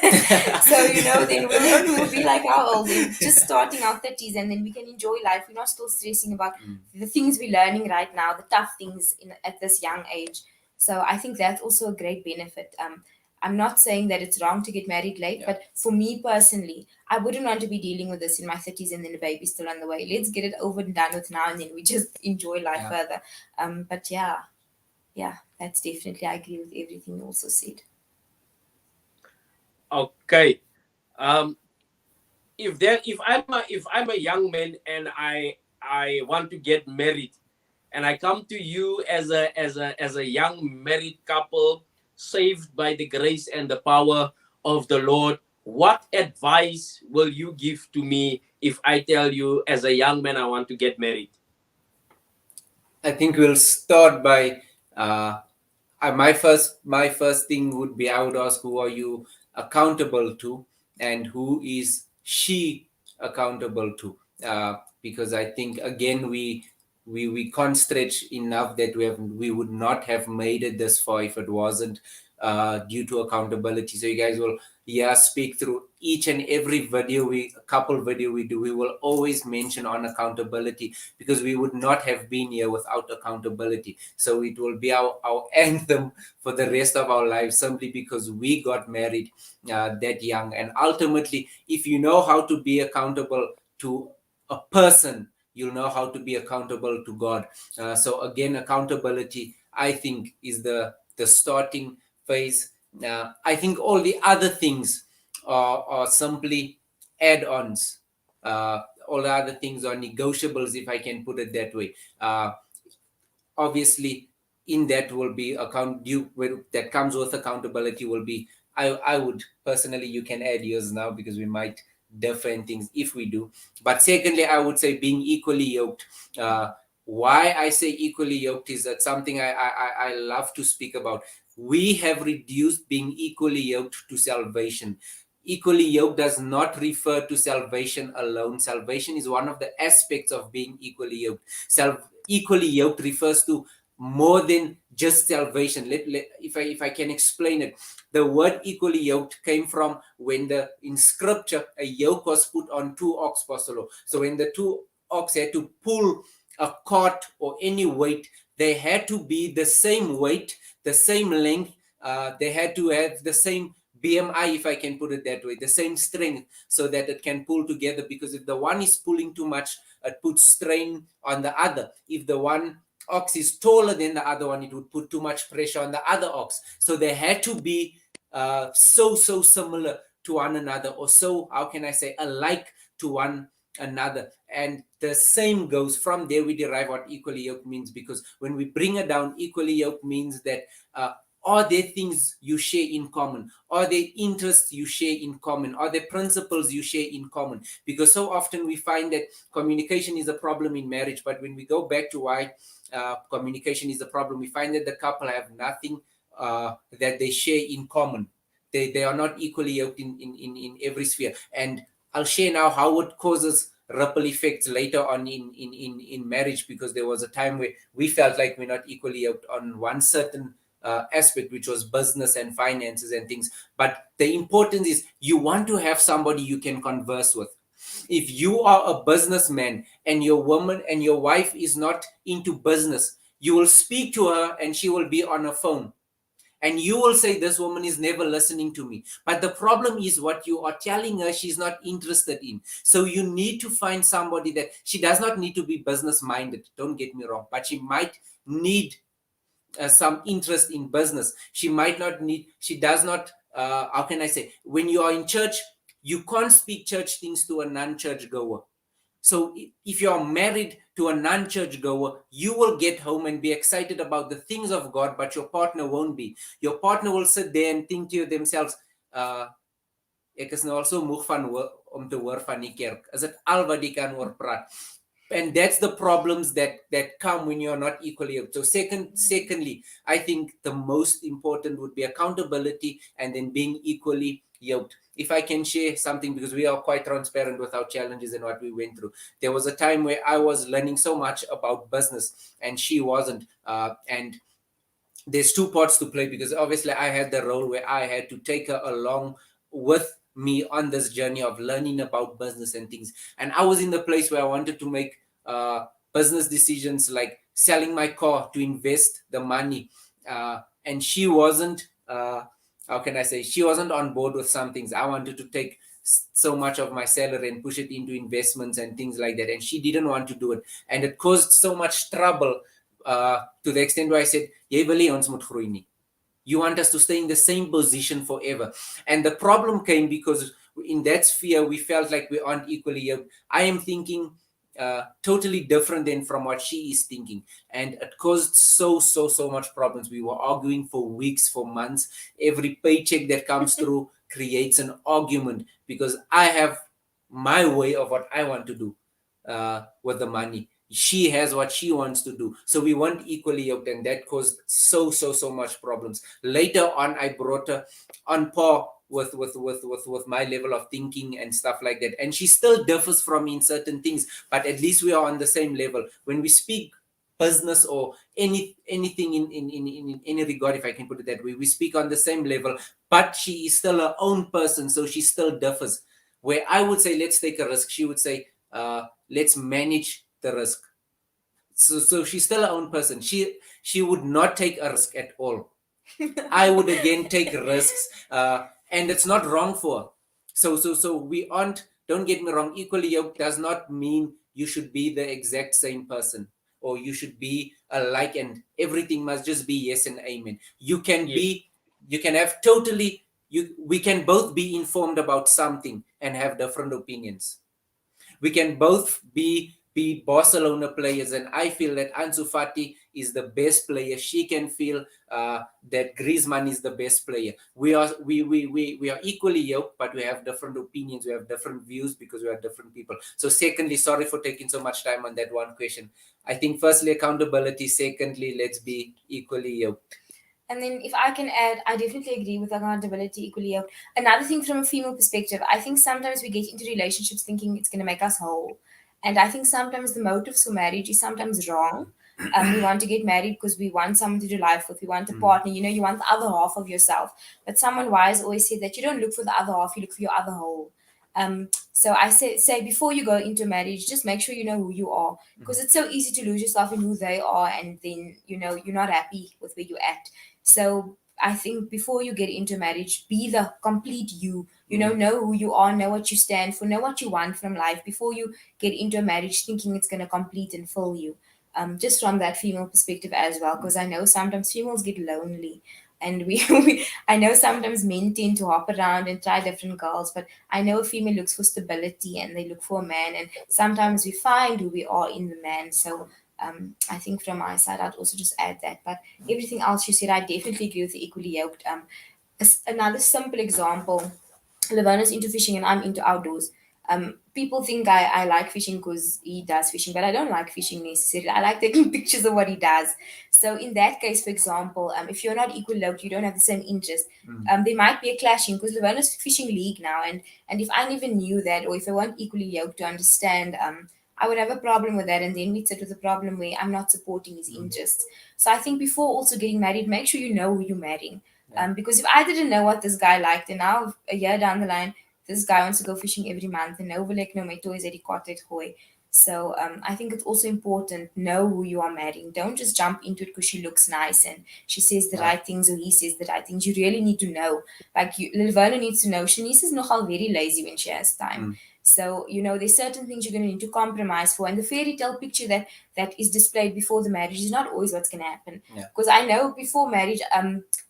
So, then we'll be like our old, just starting our 30s, and then we can enjoy life. We're not still stressing about the things we're learning right now, the tough things at this young age. So I think that's also a great benefit. I'm not saying that it's wrong to get married late, but for me personally, I wouldn't want to be dealing with this in my 30s and then the baby's still on the way. Let's get it over and done with now, and then we just enjoy life further. But yeah, that's definitely, I agree with everything you also said. Okay. If I'm a young man and I want to get married, and I come to you as a young married couple, saved by the grace and the power of the Lord, what advice will you give to me if I tell you as a young man I want to get married? I think we'll start by my first thing would be, I would ask, who are you accountable to, and who is she accountable to? Because I think, again, we can't stretch enough that we would not have made it this far if it wasn't due to accountability. So you guys will speak through each and every video we do. We will always mention on accountability, because we would not have been here without accountability. So it will be our anthem for the rest of our lives, simply because we got married that young. And ultimately, if you know how to be accountable to a person, you'll know how to be accountable to God. So again, accountability, I think, is the starting phase. I think all the other things are simply add-ons. All the other things are negotiables, if I can put it that way. Obviously, in that will be that comes with accountability will be, I would personally, you can add yours now because we might different things if we do. But secondly, I would say being equally yoked. Why I say equally yoked is that something I love to speak about. We have reduced being equally yoked to salvation. Equally yoked does not refer to salvation alone. Salvation is one of the aspects of being equally yoked. Equally yoked refers to more than just salvation. If I can explain it, the word equally yoked came from when in scripture a yoke was put on two ox, Pastor. So when the two ox had to pull a cart or any weight, they had to be the same weight, the same length. They had to have the same BMI, if I can put it that way, the same strength, so that it can pull together. Because if the one is pulling too much, it puts strain on the other. If the one ox is taller than the other one, it would put too much pressure on the other ox. So they had to be so similar to one another, or so, how can I say, alike to one another. And the same goes from there. We derive what equally yoked means, because when we bring it down, equally yoked means that are there things you share in common? Are there interests you share in common? Are there principles you share in common? Because so often we find that communication is a problem in marriage, but when we go back to why communication is a problem, we find that the couple have nothing that they share in common. They are not equally yoked in every sphere. And I'll share now how it causes ripple effects later on in marriage, because there was a time where we felt like we're not equally yoked on one certain aspect, which was business and finances and things. But the importance is you want to have somebody you can converse with. If you are a businessman and your woman and your wife is not into business, you will speak to her and she will be on a phone. And you will say, this woman is never listening to me. But the problem is what you are telling her she's not interested in. So you need to find somebody that, she does not need to be business minded, don't get me wrong, but she might need some interest in business. She might not need, she does not, how can I say, when you are in church, you can't speak church things to a non-church goer. So if you're married to a non-church goer, you will get home and be excited about the things of God, but your partner won't be. Your partner will sit there and think to themselves, ek is nou al so moeg van om te hoor van die kerk. Is dit al wat die kan oor praat? And that's the problems that come when you're not equally yoked. So secondly, I think the most important would be accountability, and then being equally yoked. If I can share something, because we are quite transparent with our challenges and what we went through. There was a time where I was learning so much about business and she wasn't. And there's two parts to play, because obviously I had the role where I had to take her along with me on this journey of learning about business and things. And I was in the place where I wanted to make business decisions, like selling my car to invest the money. And she wasn't, how can I say, she wasn't on board with some things. I wanted to take so much of my salary and push it into investments and things like that. And she didn't want to do it. And it caused so much trouble to the extent where I said, "Jy wil nie ons moet groei nie. You want us to stay in the same position forever." And the problem came because in that sphere, we felt like we aren't equally yoked. I am thinking totally different than from what she is thinking. And it caused so much problems. We were arguing for weeks, for months. Every paycheck that comes through creates an argument, because I have my way of what I want to do with the money. She has what she wants to do. So we weren't equally yoked, and that caused so much problems. Later on, I brought her on par with my level of thinking and stuff like that. And she still differs from me in certain things, but at least we are on the same level. When we speak business or anything in any regard, if I can put it that way, we speak on the same level, but she is still her own person, so she still differs. Where I would say, let's take a risk, she would say, let's manage the risk. So she's still her own person. She would not take a risk at all. I would again take risks, and it's not wrong for her. So we aren't, don't get me wrong, equally yoked does not mean you should be the exact same person, or you should be alike and everything must just be yes and amen. You can be, you can have totally, we can both be informed about something and have different opinions. We can both be be Barcelona players, and I feel that Ansu Fati is the best player. She can feel that Griezmann is the best player. We are equally yoked, but we have different opinions. We have different views because we are different people. So secondly, sorry for taking so much time on that one question. I think firstly accountability. Secondly, let's be equally yoked. And then if I can add, I definitely agree with accountability equally. Another thing from a female perspective, I think sometimes we get into relationships thinking it's going to make us whole. And I think sometimes the motives for marriage is sometimes wrong. We want to get married because we want someone to do life with. We want a partner. You know, you want the other half of yourself. But someone wise always said that you don't look for the other half, you look for your other whole. So I say before you go into marriage, just make sure you know who you are, because it's so easy to lose yourself in who they are, and then you're not happy with where you're at. So I think before you get into marriage, be the complete you. Know who you are, know what you stand for, know what you want from life before you get into a marriage thinking it's going to complete and fill you. Just from that female perspective as well, because I know sometimes females get lonely, and I know sometimes men tend to hop around and try different girls, but I know a female looks for stability and they look for a man, and sometimes we find who we are in the man. So I think from my side, I'd also just add that. But everything else you said, I definitely agree with the equally yoked. Another simple example: Lavana's into fishing and I'm into outdoors. People think I like fishing because he does fishing, but I don't like fishing necessarily. I like taking pictures of what he does. So in that case, for example, if you're not equal yoked, you don't have the same interest. There might be a clashing because Lavana's fishing league now, and if I never knew that, or if I weren't equally yoked to understand, I would have a problem with that, and then we'd sit with a problem where I'm not supporting his interests. So I think before also getting married, make sure you know who you're marrying. Because if I didn't know what this guy liked, and now a year down the line, this guy wants to go fishing every month, and no like no my toys at the. So I think it's also important, know who you are marrying. Don't just jump into it because she looks nice and she says the right things or he says the right things. You really need to know. Like Lilvana needs to know. Shanice is nogal very lazy when she has time. So, there's certain things you're going to need to compromise for. And the fairy tale picture that is displayed before the marriage is not always what's going to happen. Because I know before marriage,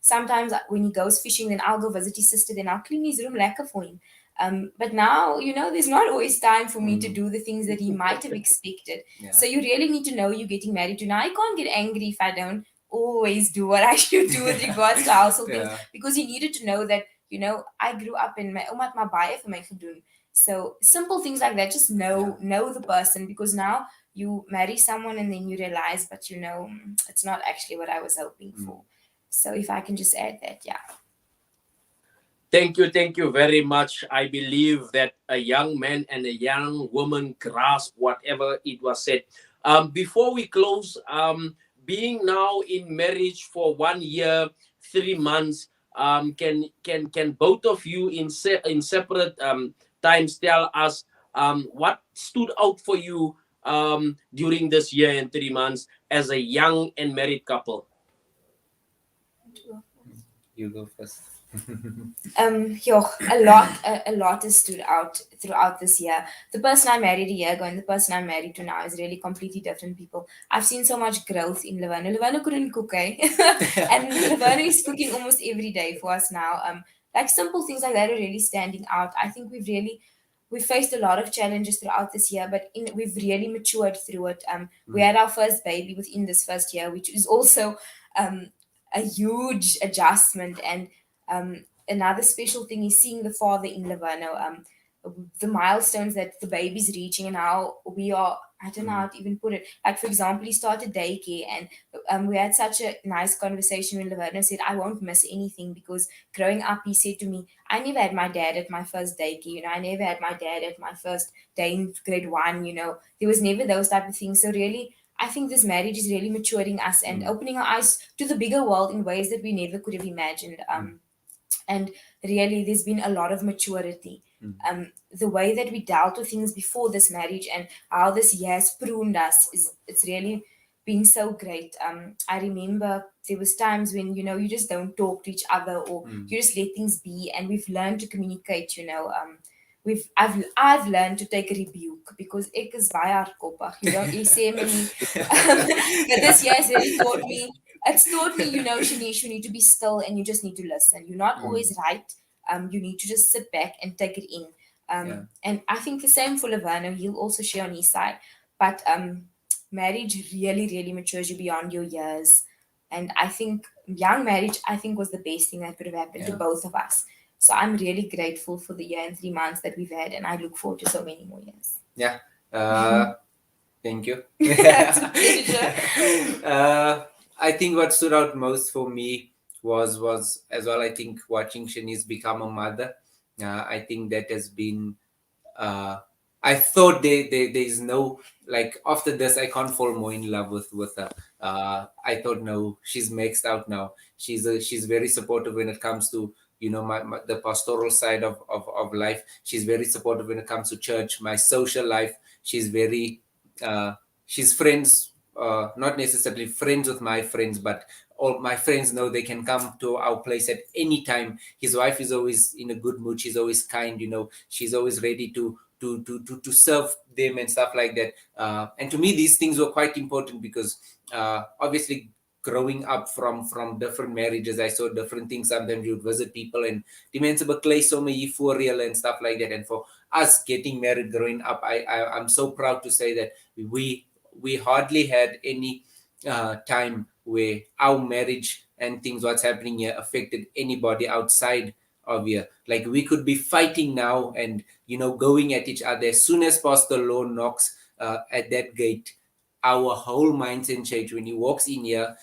sometimes when he goes fishing, then I'll go visit his sister, then I'll clean his room lekker for him. But now, there's not always time for me to do the things that he might have expected. So you really need to know you're getting married to. Now, I can't get angry if I don't always do what I should do with regards to household things, because he needed to know that, I grew up in my ouma het maar baie vir my gedoen. So simple things like that, just know the person, because now you marry someone and then you realize, but it's not actually what I was hoping for. So if I can just add that, Thank you very much. I believe that a young man and a young woman grasp whatever it was said. Before we close, being now in marriage for 1 year, 3 months, can both of you in separate times tell us what stood out for you during this year and 3 months as a young and married couple? You go first. A lot has stood out throughout this year. The person I married a year ago and the person I'm married to now is really completely different people. I've seen so much growth in Lavana. Lavana couldn't cook, and Lavana is cooking almost every day for us now. Like simple things like that are really standing out. I think we've faced a lot of challenges throughout this year, but we've really matured through it. We had our first baby within this first year, which is also a huge adjustment. And another special thing is seeing the father in Lavana, the milestones that the baby's reaching and how we are, I don't know how to even put it. Like, for example, he started daycare, and we had such a nice conversation when Lavana said, I won't miss anything, because growing up, he said to me, I never had my dad at my first daycare, I never had my dad at my first day in grade 1, there was never those type of things. So really, I think this marriage is really maturing us and opening our eyes to the bigger world in ways that we never could have imagined. And really, there's been a lot of maturity. The way that we dealt with things before this marriage and how this year has pruned us, it's really been so great. I remember there was times when, you just don't talk to each other, or you just let things be, and we've learned to communicate, I've learned to take a rebuke, because ek is baie hardkoppig. You say many, but this year has really taught me, Shanice, you need to be still and you just need to listen. You're not always right. You need to just sit back and take it in. And I think the same for Lavana. He'll also share on his side. But marriage really, really matures you beyond your years. And I think young marriage, I think, was the best thing that could have happened to Yeah. both of us. So I'm really grateful for the year and 3 months that we've had, and I look forward to so many more years. Yeah. Thank you. It's a pleasure. I think what stood out most for me was as well, I think, watching Shanice become a mother. I think that has been I thought there's no, like, after this I can't fall more in love with her. I thought, no, she's maxed out now. She's very supportive when it comes to, you know, my the pastoral side of life. She's very supportive when it comes to church, my social life. She's very she's friends, not necessarily friends with my friends, but all my friends know they can come to our place at any time. His wife is always in a good mood. She's always kind, you know. She's always ready to serve them and stuff like that. And to me, these things were quite important because obviously, growing up from different marriages, I saw different things. Sometimes you'd visit people and dementia beklei so many for real and stuff like that. And for us getting married growing up, I'm so proud to say that we hardly had any time where our marriage and things what's happening here affected anybody outside of here. Like, we could be fighting now and, you know, going at each other. As soon as Pastor Law knocks at that gate, our whole mindset change. When he walks in here,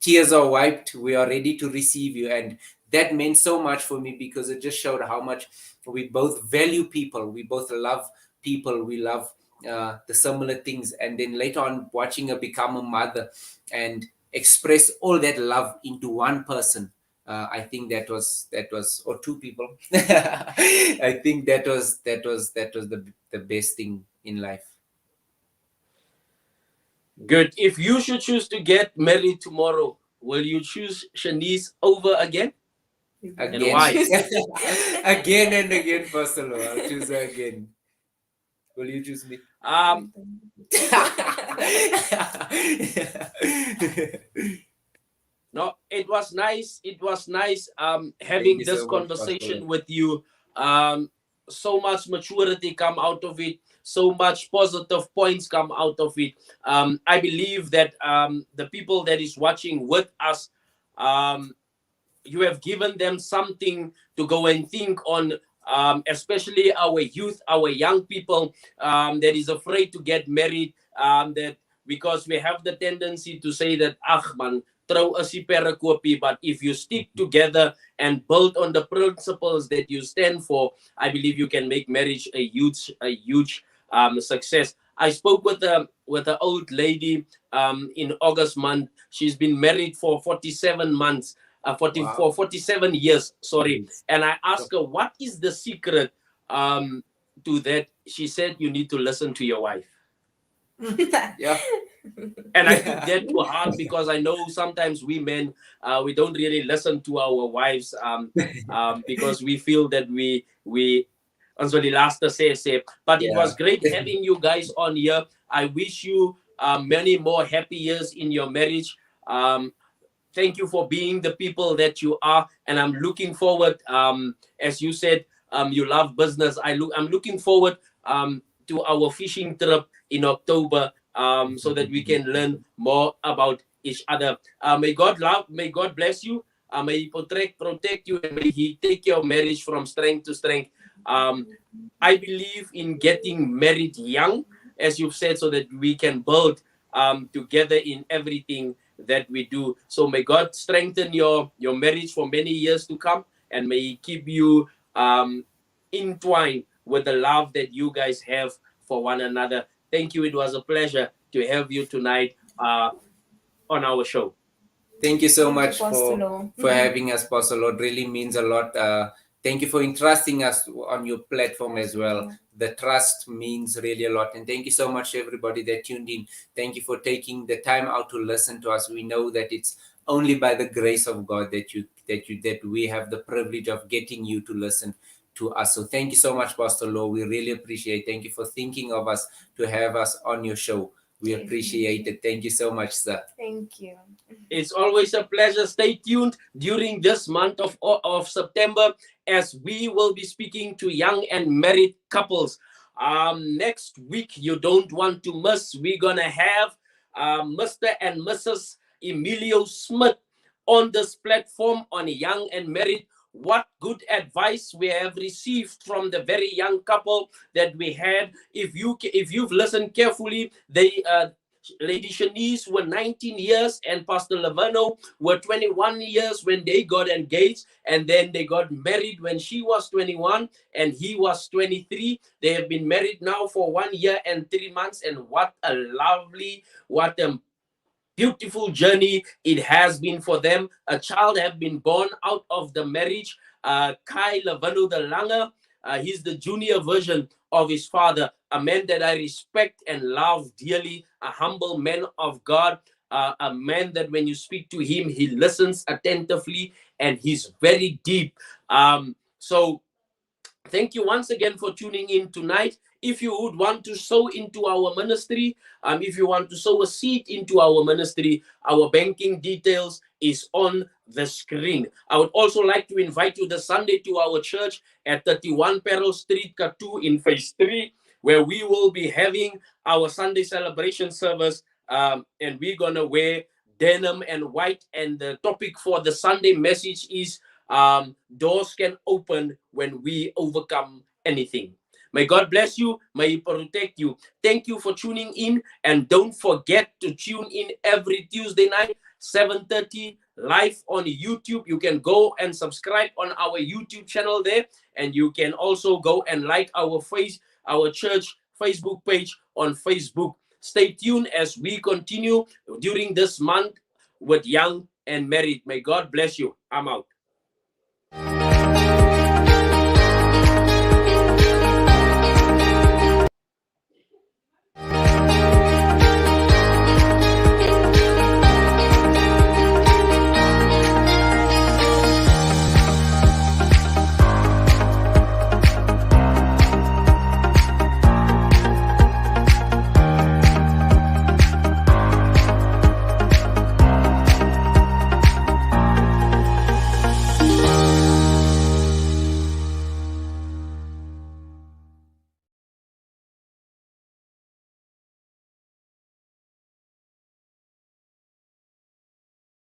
tears are wiped. We are ready to receive you. And that meant so much for me because it just showed how much we both value people. We both love people. We love the similar things. And then later on, watching her become a mother and express all that love into one person. I think that was or two people. I think that was the best thing in life. Good. If you should choose to get married tomorrow, will you choose Shanice over again? Again. And why? Again and again, Pastor Lo. I'll choose her again. Will you choose me? No, it was nice. It was nice having you this so much, conversation Pastor. with you. So much maturity come out of it. So much positive points come out of it. I believe that the people that is watching with us, you have given them something to go and think on, especially our youth, our young people that is afraid to get married, that because we have the tendency to say that, man, trou is die perikopie, but if you stick together and build on the principles that you stand for, I believe you can make marriage a huge success. I spoke with an old lady in August month. She's been married for 47 months. 47 years, sorry. And I asked her, what is the secret to that? She said, you need to listen to your wife. Yeah. And I took that to heart because I know sometimes we men, we don't really listen to our wives because we feel that we also the last say. But it was great having you guys on here. I wish you many more happy years in your marriage. Thank you for being the people that you are, and I'm looking forward. As you said, you love business. I'm looking forward to our fishing trip in October, so that we can learn more about each other. May God bless you. May He protect you, and may He take your marriage from strength to strength. I believe in getting married young, as you've said, so that we can build together in everything that we do. So may God strengthen your marriage for many years to come, and may He keep you entwined with the love that you guys have for one another. Thank you. It was a pleasure to have you tonight on our show. Thank you so Thank you, much Pastor Lo. for having us, Pastor Lord. Really means a lot. Thank you for entrusting us on your platform as well. The trust means really a lot. And thank you so much to everybody that tuned in. Thank you for taking the time out to listen to us. We know that it's only by the grace of God that we have the privilege of getting you to listen to us. So thank you so much, Pastor Lo. We really appreciate it. Thank you for thinking of us to have us on your show. We appreciate it. Thank you so much, sir. Thank you. It's always a pleasure. Stay tuned during this month of September as we will be speaking to young and married couples. Next week, you don't want to miss. We're going to have Mr. and Mrs. Emilio Smith on this platform on Young and Married. What good advice we have received from the very young couple that we had. If you've listened carefully, they Lady Shanice were 19 years and Pastor Lavano were 21 years when they got engaged, and then they got married when she was 21 and he was 23. They have been married now for 1 year and 3 months, and what a lovely, what a beautiful journey it has been for them. A child have been born out of the marriage. Kai Lavano the Langer, he's the junior version of his father, a man that I respect and love dearly, a humble man of God, a man that when you speak to him, he listens attentively and he's very deep. So thank you once again for tuning in tonight. If you would want to sow into our ministry, if you want to sow a seed into our ministry, our banking details is on the screen. I would also like to invite you this Sunday to our church at 31 Peril Street, Katu in phase 3, where we will be having our Sunday celebration service, and we're going to wear denim and white, and the topic for the Sunday message is doors can open when we overcome anything. May God bless you. May He protect you. Thank you for tuning in. And don't forget to tune in every Tuesday night, 7:30, live on YouTube. You can go and subscribe on our YouTube channel there. And you can also go and like our church Facebook page on Facebook. Stay tuned as we continue during this month with Young and Married. May God bless you. I'm out.